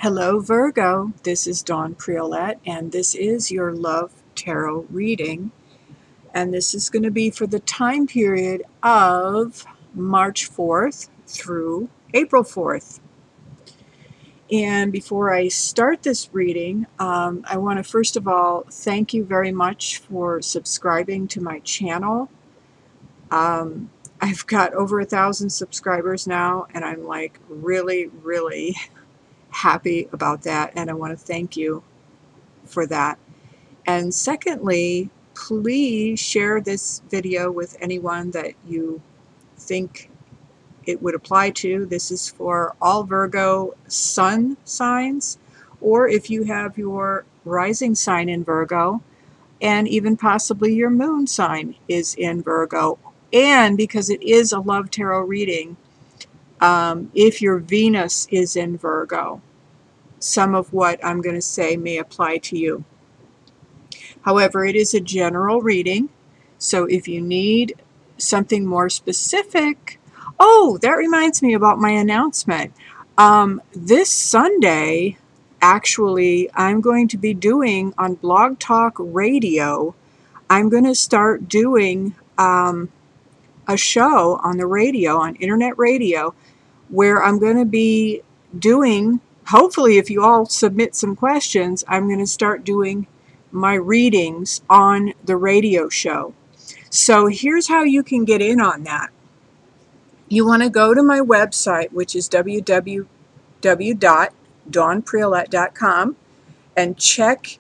Hello Virgo, this is Dawn Priolette and this is your Love Tarot reading, and this is going to be for the time period of March 4th through April 4th. And before I start this reading, I want to first of all thank you very much for subscribing to my channel. I've got over 1,000 subscribers now, and I'm like really happy about that, and I want to thank you for that. And secondly, please share this video with anyone that you think it would apply to. This is for all Virgo sun signs, or if you have your rising sign in Virgo, and even possibly your moon sign is in Virgo. And because it is a love tarot reading, if your Venus is in Virgo, some of what I'm going to say may apply to you. However, it is a general reading, so if you need something more specific, oh, that reminds me about my announcement. This Sunday, actually, I'm going to be doing on Blog Talk Radio, I'm going to start doing a show on the radio, on internet radio, where I'm going to be doing, hopefully if you all submit some questions, I'm going to start doing my readings on the radio show. So here's how you can get in on that. You want to go to my website, which is www.dawnpriolette.com, and check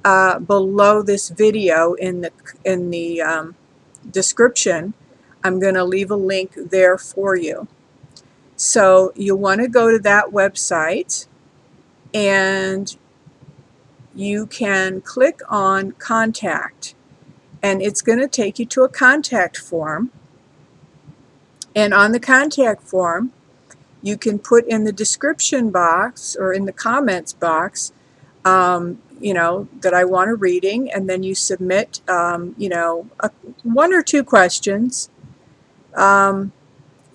below this video in the description. I'm going to leave a link there for you. So you want to go to that website, and you can click on contact, and it's going to take you to a contact form. And on the contact form, you can put in the description box or in the comments box, that I want a reading, and then you submit, one or two questions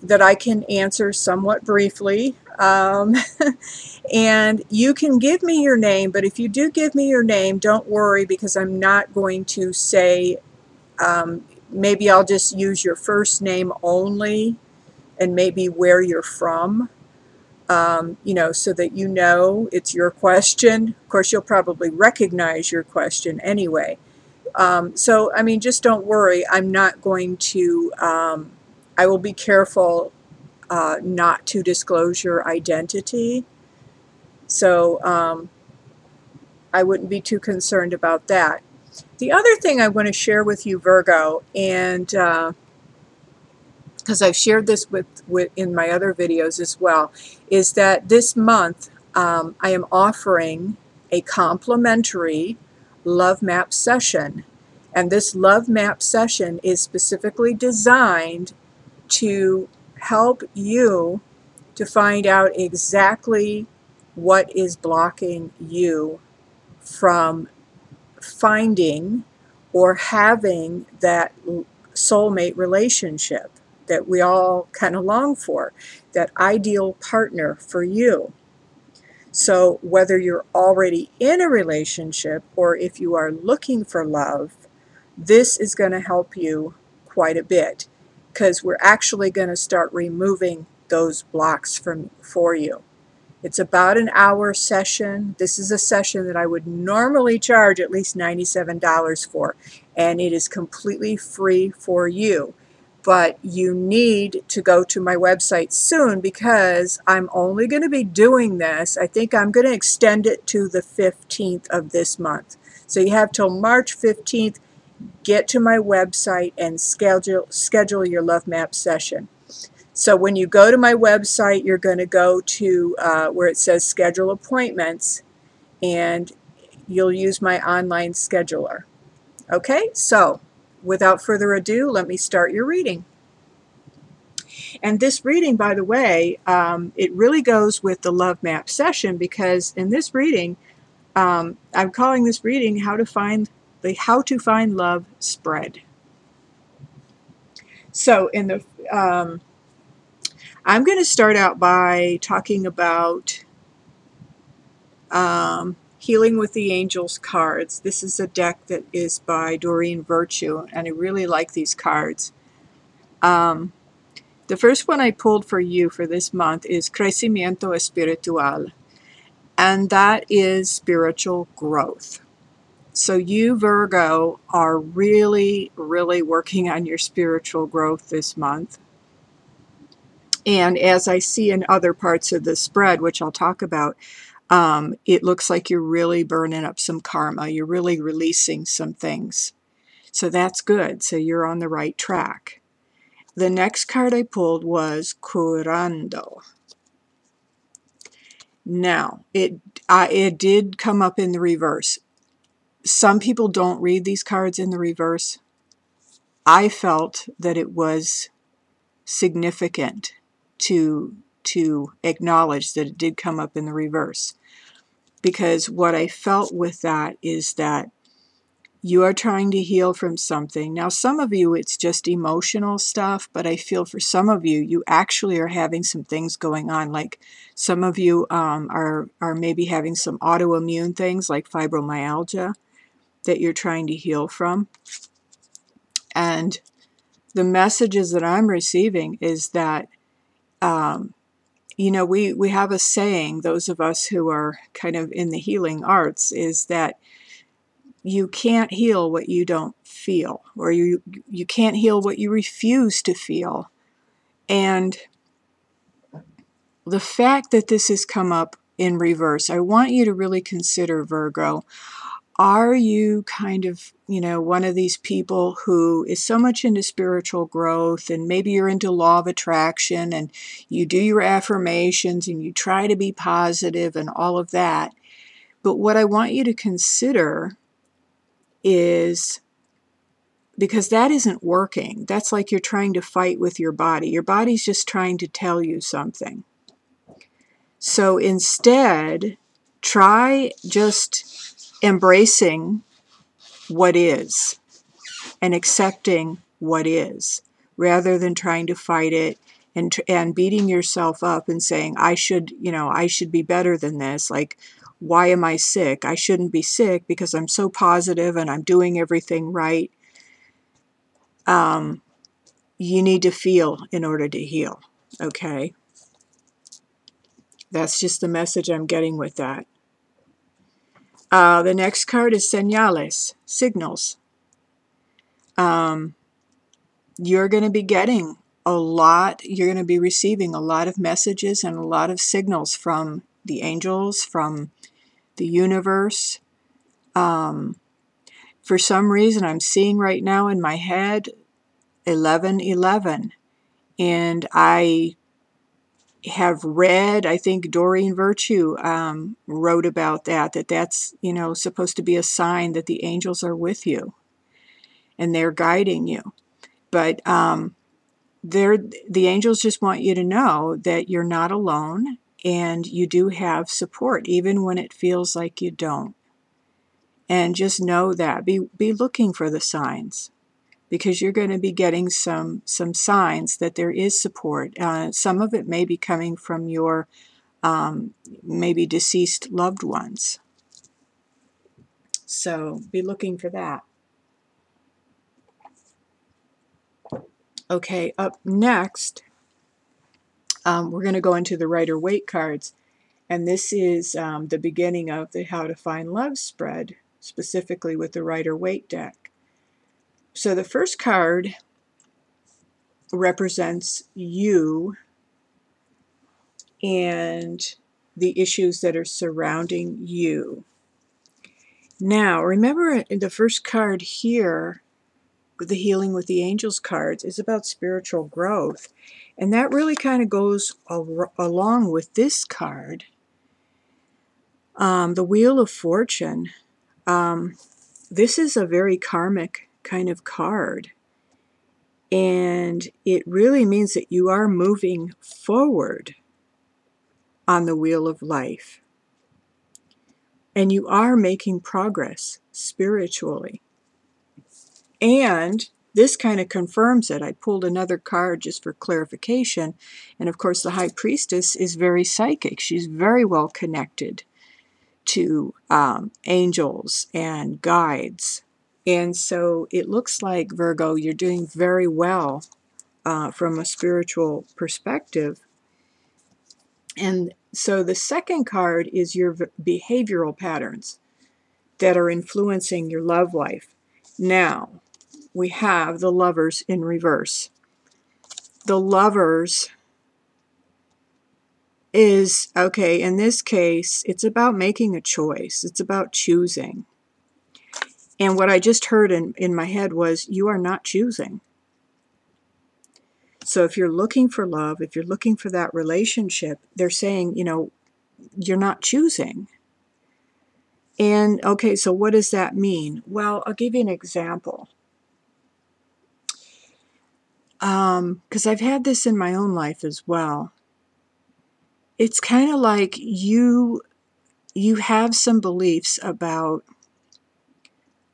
that I can answer somewhat briefly. And you can give me your name, but if you do give me your name, don't worry, because I'm not going to say, maybe I'll just use your first name only, and maybe where you're from, so that you know it's your question. Of course, you'll probably recognize your question anyway. So, I mean, just don't worry. I'm not going to, I will be careful not to disclose your identity. So I wouldn't be too concerned about that. The other thing I want to share with you, Virgo, and because I've shared this in my other videos as well, is that this month I am offering a complimentary love map session. And this love map session is specifically designed to help you to find out exactly what is blocking you from finding or having that soulmate relationship that we all kind of long for, that ideal partner for you. So whether you're already in a relationship or if you are looking for love, this is going to help you quite a bit, because we're actually going to start removing those blocks for you. It's about an hour session. This is a session that I would normally charge at least $97 for, and it is completely free for you. But you need to go to my website soon, because I'm only going to be doing this. I think I'm going to extend it to the 15th of this month. So you have till March 15th. Get to my website and schedule your love map session. So when you go to my website, you're going to go to where it says schedule appointments, and you'll use my online scheduler. Okay, so without further ado, let me start your reading. And this reading, by the way, it really goes with the love map session, because in this reading, I'm calling this reading How to Find Love Spread. So in the I'm going to start out by talking about Healing with the Angels cards. This is a deck that is by Doreen Virtue, and I really like these cards. The first one I pulled for you for this month is Crecimiento Espiritual, and that is spiritual growth. So you, Virgo, are really, really working on your spiritual growth this month. And as I see in other parts of the spread, which I'll talk about, it looks like you're really burning up some karma. You're really releasing some things. So that's good. So you're on the right track. The next card I pulled was Curando. Now, it did come up in the reverse. Some people don't read these cards in the reverse. I felt that it was significant to acknowledge that it did come up in the reverse. Because what I felt with that is that you are trying to heal from something. Now, some of you, it's just emotional stuff, but I feel for some of you, you actually are having some things going on. Like some of you are maybe having some autoimmune things like fibromyalgia that you're trying to heal from. And the messages that I'm receiving is that, you know, we have a saying, those of us who are kind of in the healing arts, is that you can't heal what you don't feel, or you can't heal what you refuse to feel. And the fact that this has come up in reverse, I want you to really consider, Virgo, are you kind of, you know, one of these people who is so much into spiritual growth, and maybe you're into law of attraction and you do your affirmations and you try to be positive and all of that. But what I want you to consider is, because that isn't working. That's like you're trying to fight with your body. Your body's just trying to tell you something. So instead, try just embracing what is and accepting what is, rather than trying to fight it and beating yourself up and saying, I should be better than this. Like, why am I sick? I shouldn't be sick because I'm so positive and I'm doing everything right. You need to feel in order to heal, okay? That's just the message I'm getting with that. The next card is señales, signals. You're going to be getting a lot, you're going to be receiving a lot of messages and a lot of signals from the angels, from the universe. For some reason, I'm seeing right now in my head 1111. And I have read, I think Doreen Virtue wrote about that's, you know, supposed to be a sign that the angels are with you and they're guiding you. But the angels just want you to know that you're not alone and you do have support, even when it feels like you don't. And just know that. Be looking for the signs, because you're going to be getting some signs that there is support. Some of it may be coming from your maybe deceased loved ones. So be looking for that. Okay, up next, we're going to go into the Rider-Waite cards. And this is the beginning of the How to Find Love spread, specifically with the Rider-Waite deck. So the first card represents you and the issues that are surrounding you. Now, remember the first card here, the Healing with the Angels cards, is about spiritual growth. And that really kind of goes along with this card, the Wheel of Fortune. This is a very karmic kind of card. And it really means that you are moving forward on the wheel of life. And you are making progress spiritually. And this kind of confirms it. I pulled another card just for clarification. And of course, the High Priestess is very psychic. She's very well connected to angels and guides. And so it looks like, Virgo, you're doing very well from a spiritual perspective. And so the second card is your behavioral patterns that are influencing your love life. Now, we have the Lovers in reverse. The Lovers is, okay, in this case, it's about making a choice. It's about choosing. And what I just heard in my head was, you are not choosing. So if you're looking for love, if you're looking for that relationship, they're saying, you know, you're not choosing. And okay, so what does that mean? Well, I'll give you an example. Because I've had this in my own life as well. It's kind of like you have some beliefs about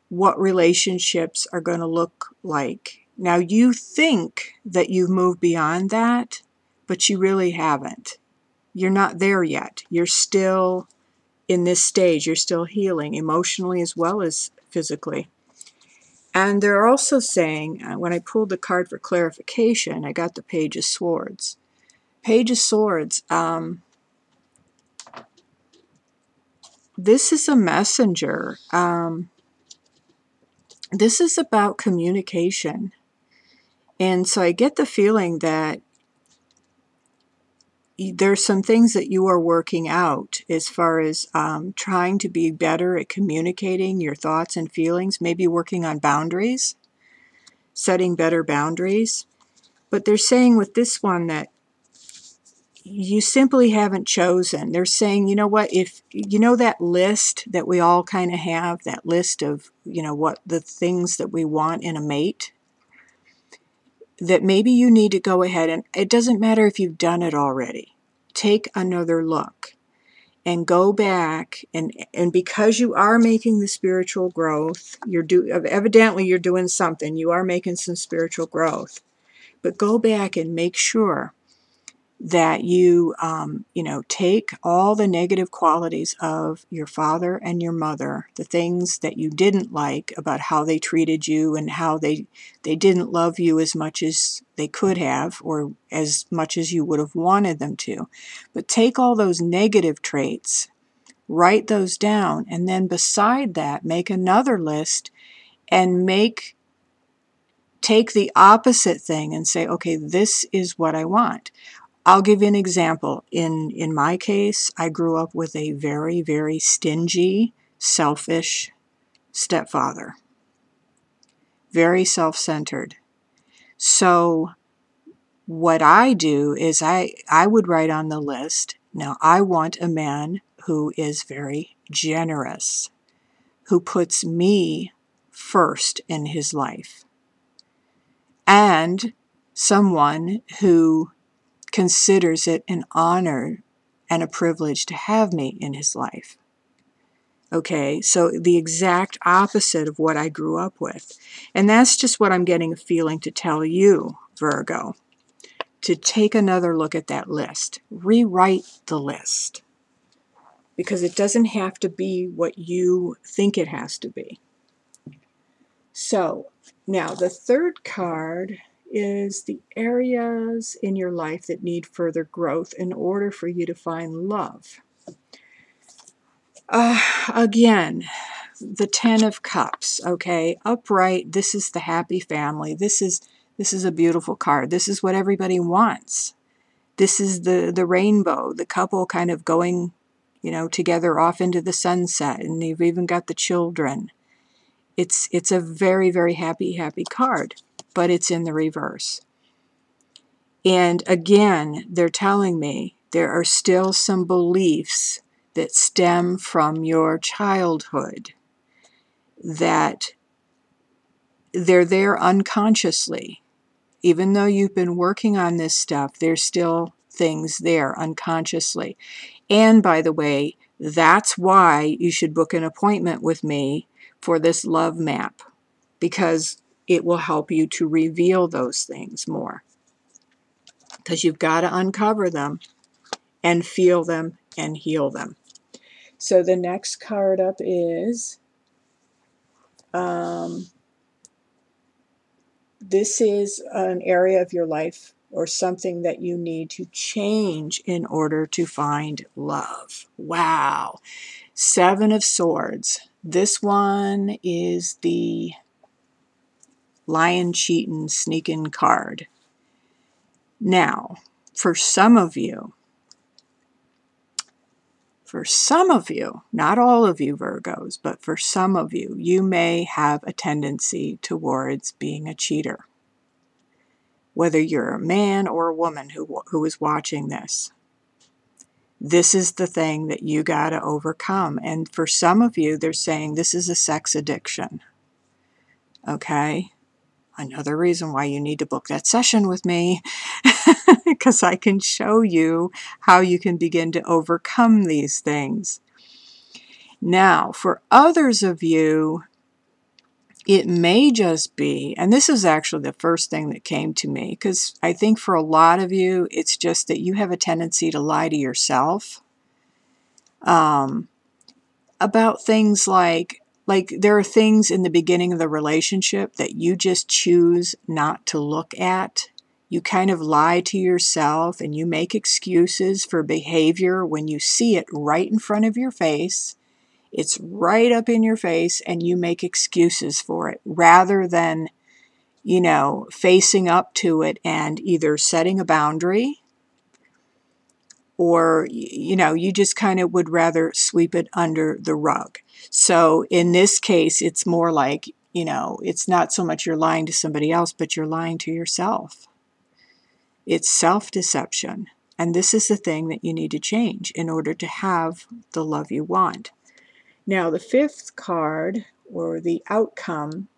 what relationships are going to look like. Now, you think that you've moved beyond that, but you really haven't. You're not there yet. You're still in this stage. You're still healing emotionally as well as physically. And they're also saying, when I pulled the card for clarification, I got the Page of Swords. Page of Swords, this is a messenger. This is about communication. And so I get the feeling that there's some things that you are working out as far as trying to be better at communicating your thoughts and feelings, maybe working on boundaries, setting better boundaries. But they're saying with this one that you simply haven't chosen. They're saying, you know what, if you know that list that we all kind of have, that list of, you know, what the things that we want in a mate, that maybe you need to go ahead, and it doesn't matter if you've done it already. Take another look and go back, and because you are making the spiritual growth, evidently you're doing something. You are making some spiritual growth. But go back and make sure that you, take all the negative qualities of your father and your mother, the things that you didn't like about how they treated you and how they didn't love you as much as they could have or as much as you would have wanted them to. But take all those negative traits, write those down, and then beside that, make another list and take the opposite thing and say, okay, this is what I want. I'll give you an example. In my case, I grew up with a very, very stingy, selfish stepfather. Very self-centered. So what I do is I would write on the list, now I want a man who is very generous, who puts me first in his life, and someone who considers it an honor and a privilege to have me in his life. Okay, so the exact opposite of what I grew up with. And that's just what I'm getting a feeling to tell you, Virgo, to take another look at that list. Rewrite the list. Because it doesn't have to be what you think it has to be. So, now the third card is the areas in your life that need further growth in order for you to find love. Again, the Ten of Cups, okay? Upright, this is the happy family. This is a beautiful card. This is what everybody wants. This is the rainbow, the couple kind of going, together off into the sunset, and you've even got the children. It's a very, very happy, happy card, but it's in the reverse. And again, they're telling me there are still some beliefs that stem from your childhood, that they're there unconsciously. Even though you've been working on this stuff, there's still things there unconsciously. And by the way, that's why you should book an appointment with me for this love map, because it will help you to reveal those things more. Because you've got to uncover them and feel them and heal them. So the next card up is, this is an area of your life or something that you need to change in order to find love. Wow. Seven of Swords. This one is the lying, cheating, sneaking card. Now, for some of you, not all of you Virgos, but for some of you, you may have a tendency towards being a cheater. Whether you're a man or a woman who is watching this, this is the thing that you got to overcome. And for some of you, they're saying this is a sex addiction. Okay? Another reason why you need to book that session with me, because I can show you how you can begin to overcome these things. Now, for others of you, it may just be, and this is actually the first thing that came to me, because I think for a lot of you, it's just that you have a tendency to lie to yourself about things like there are things in the beginning of the relationship that you just choose not to look at. You kind of lie to yourself and you make excuses for behavior when you see it right in front of your face. It's right up in your face and you make excuses for it rather than, facing up to it and either setting a boundary or, you just kind of would rather sweep it under the rug. So in this case, it's more like, it's not so much you're lying to somebody else, but you're lying to yourself. It's self-deception. And this is the thing that you need to change in order to have the love you want. Now, the fifth card, or the outcome,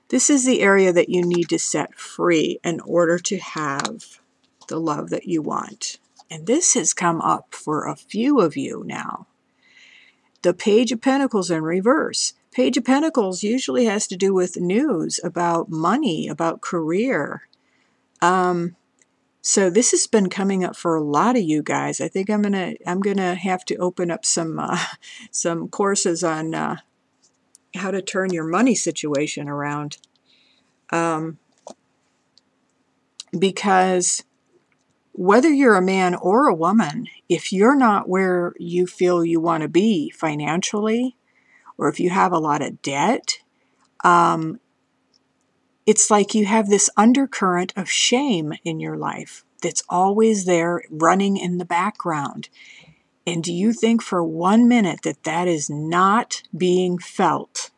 this is the area that you need to set free in order to have the love that you want. And this has come up for a few of you now. The Page of Pentacles in reverse. Page of Pentacles usually has to do with news, about money, about career. So this has been coming up for a lot of you guys. I think I'm gonna have to open up some courses on how to turn your money situation around, because whether you're a man or a woman, if you're not where you feel you want to be financially, or if you have a lot of debt, it's like you have this undercurrent of shame in your life that's always there running in the background. And do you think for 1 minute that that is not being felt?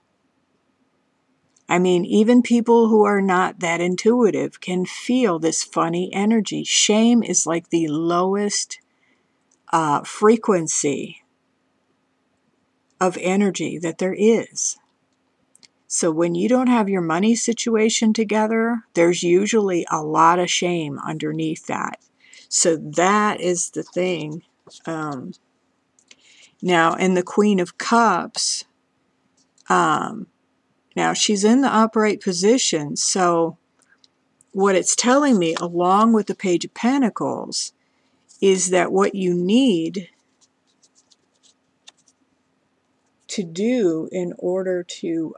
I mean, even people who are not that intuitive can feel this funny energy. Shame is like the lowest frequency of energy that there is. So when you don't have your money situation together, there's usually a lot of shame underneath that. So that is the thing. Now, in the Queen of Cups, now she's in the upright position. So what it's telling me, along with the Page of Pentacles, is that what you need to do in order to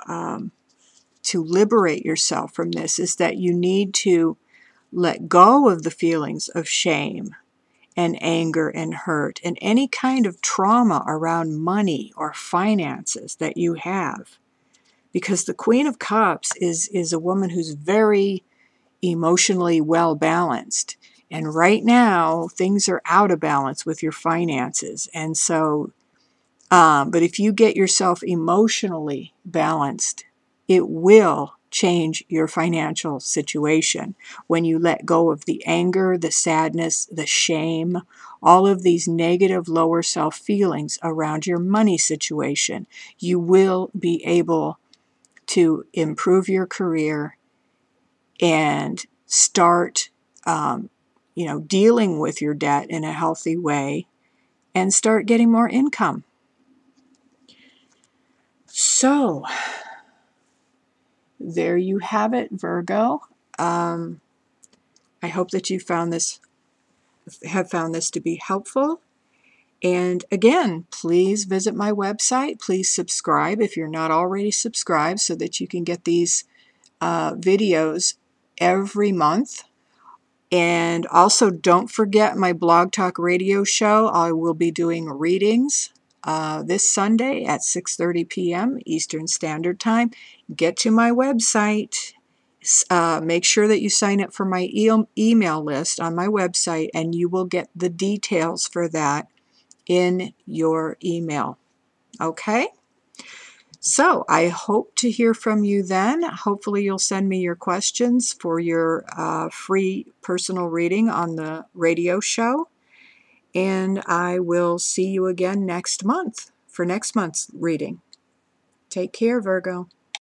liberate yourself from this is that you need to let go of the feelings of shame and anger and hurt and any kind of trauma around money or finances that you have. Because the Queen of Cups is a woman who's very emotionally well balanced. And right now, things are out of balance with your finances. And so, but if you get yourself emotionally balanced, it will change your financial situation when you let go of the anger, the sadness, the shame, all of these negative lower self feelings around your money situation. You will be able to improve your career and start dealing with your debt in a healthy way and start getting more income. So there you have it, Virgo. I hope that you have found this to be helpful. And again, please visit my website. Please subscribe if you're not already subscribed so that you can get these videos every month. And also don't forget my Blog Talk Radio show. I will be doing readings this Sunday at 6:30 p.m. Eastern Standard Time. Get to my website. Make sure that you sign up for my email list on my website, and you will get the details for that in your email. Okay? So I hope to hear from you then. Hopefully you'll send me your questions for your free personal reading on the radio show. And I will see you again next month for next month's reading. Take care, Virgo.